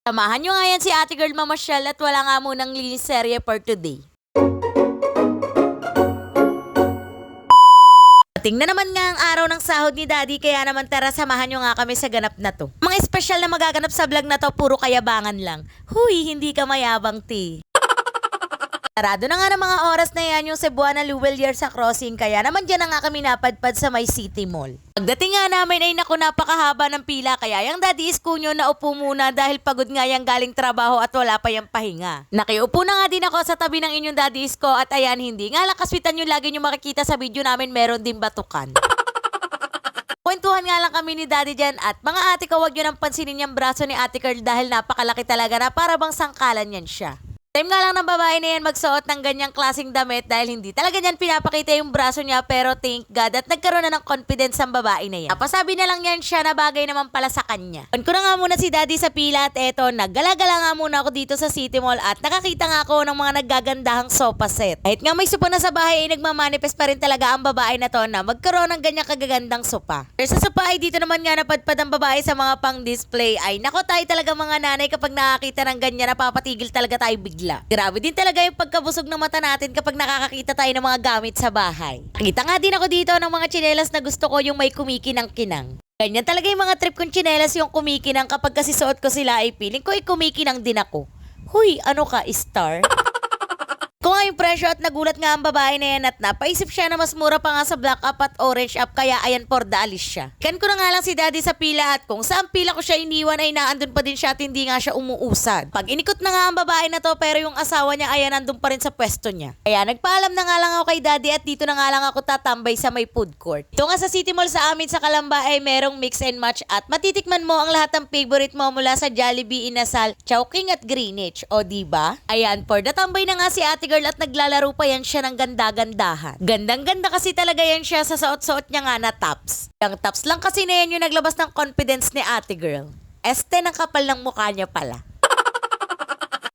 Samahan nyo nga yan si Ate Girl mamasyal at wala nga munang linis serye for today. Dating na naman nga ang araw ng sahod ni Daddy, kaya naman tara samahan nyo nga kami sa ganap na to. Mga espesyal na magaganap sa vlog na to, puro kayabangan lang. Huy, hindi ka mayabang, ti. Sarado na nga ng mga oras na yan yung Cebuana Luwelier sa crossing, kaya naman dyan na nga kami napadpad sa may City Mall. Pagdating nga namin ay naku, napakahaba ng pila, kaya yung Daddy Iskunyo naupo muna dahil pagod nga yung galing trabaho at wala pa yung pahinga. Nakiupo na nga din ako sa tabi ng inyong Daddy Isko at ayan, hindi nga lang kaswitan yung lagi nyo makikita sa video namin, meron din batukan. Kwentuhan nga lang kami ni Daddy dyan at mga ate ko, wag nyo nang pansinin yung braso ni Ate Carl dahil napakalaki talaga na para bang sangkalan yan siya. Time nga lang ng babae na yan magsuot ng ganyang klaseng damit dahil hindi talaga niyan pinapakita yung braso niya, pero thank God at nagkaroon na ng confidence ang babae na yan. Napasabi na lang yan siya na bagay naman pala sa kanya. On ko na nga muna si Daddy sa pila at eto, naggala-gala nga muna ako dito sa City Mall at nakakita nga ako ng mga naggagandahang sofa set. Kahit nga may sopa na sa bahay ay nagmamanifest pa rin talaga ang babae na to na magkaroon ng ganyang kagagandang sopa. Pero sa sopa ay dito naman nga napadpad ang babae sa mga pang display. Ay nako, tayo talaga mga nanay kapag nakakita ng ganyan napapatigil talaga tayo bigla. Grabe din talaga yung pagkabusog ng mata natin kapag nakakakita tayo ng mga gamit sa bahay. Nakita nga din ako dito ng mga tsinelas na gusto ko yung may kumikinang-kinang. Ganyan talaga yung mga trip kong tsinelas, yung kumikinang, kapag kasi suot ko sila ay feeling ko ay kumikinang din ako. Huy, ano ka, star? Kung nga yung presyo at nagulat nga ang babae na yan at napaisip siya na mas mura pa nga sa black up at orange up, kaya ayan, for the alis siya. Kan ko na nga lang si Daddy sa pila at kung saan pila ko siya iniwan ay naandun pa din siya at hindi nga siya umuusad. Pag inikot na nga ang babae na to pero yung asawa niya ayan nandun pa rin sa pwesto niya. Kaya nagpaalam na nga lang ako kay Daddy at dito na nga lang ako tatambay sa may food court. Ito nga sa City Mall sa amin sa Calamba ay merong mix and match at matitikman mo ang lahat ng favorite mo mula sa Jollibee, Inasal, Chowking at Greenwich. O diba? Ayan, for the tambay na nga si Ate Girl at naglalaro pa yan siya ng ganda-gandahan. Gandang-ganda kasi talaga yan siya sa suot-suot niya nga na tops. Yung tops lang kasi na yan yung naglabas ng confidence ni Ate Girl. Este ng kapal ng mukha niya pala.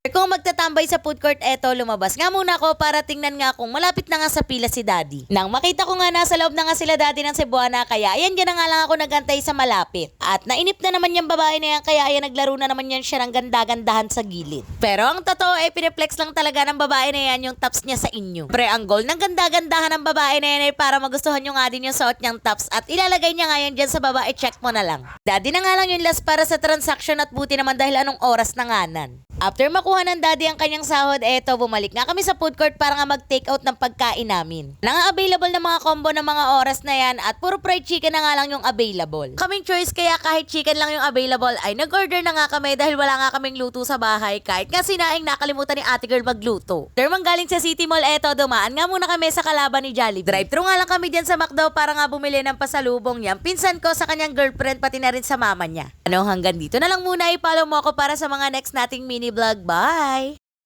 Kung magtatambay sa food court, eto, lumabas nga muna ako para tingnan nga kung malapit na nga sa pila si Daddy. Nang makita ko nga nasa loob na nga sila Daddy ng Cebuana, kaya ayan dyan na nga lang ako nagantay sa malapit. At nainip na naman yung babae na yan, kaya ayan naglaro na naman yan siya ng ganda-gandahan sa gilid. Pero ang totoo ay piniplex lang talaga ng babae na yan yung tops niya sa inyo. Pre, ang goal ng ganda-gandahan ng babae na yan ay para magustuhan nyo nga din yung suot niyang tops at ilalagay niya nga yan dyan sa babae, check mo na lang. Daddy na nga lang yung last para sa transaction at buti naman dahil anong oras na nganan. After makuha ng Daddy ang kanyang sahod, eto, bumalik nga kami sa food court para nga mag-take out ng pagkain namin. Nang available na mga combo ng mga oras na yan at puro fried chicken na nga lang yung available. Kaming choice, kaya kahit chicken lang yung available ay nag-order na nga kami dahil wala nga kaming luto sa bahay, kahit nga sinaing nakalimutan ni Ate Girl magluto. Dermang galing sa City Mall, eto, dumaan nga muna kami sa kalaban ni Jollibee. Drive-thru nga lang kami dyan sa McDo para nga bumili ng pasalubong yan. Pinsan ko sa kanyang girlfriend pati na rin sa mama niya. Ano, hanggang dito na lang muna, i-follow mo ako para sa mga next nating mini vlog. Bye!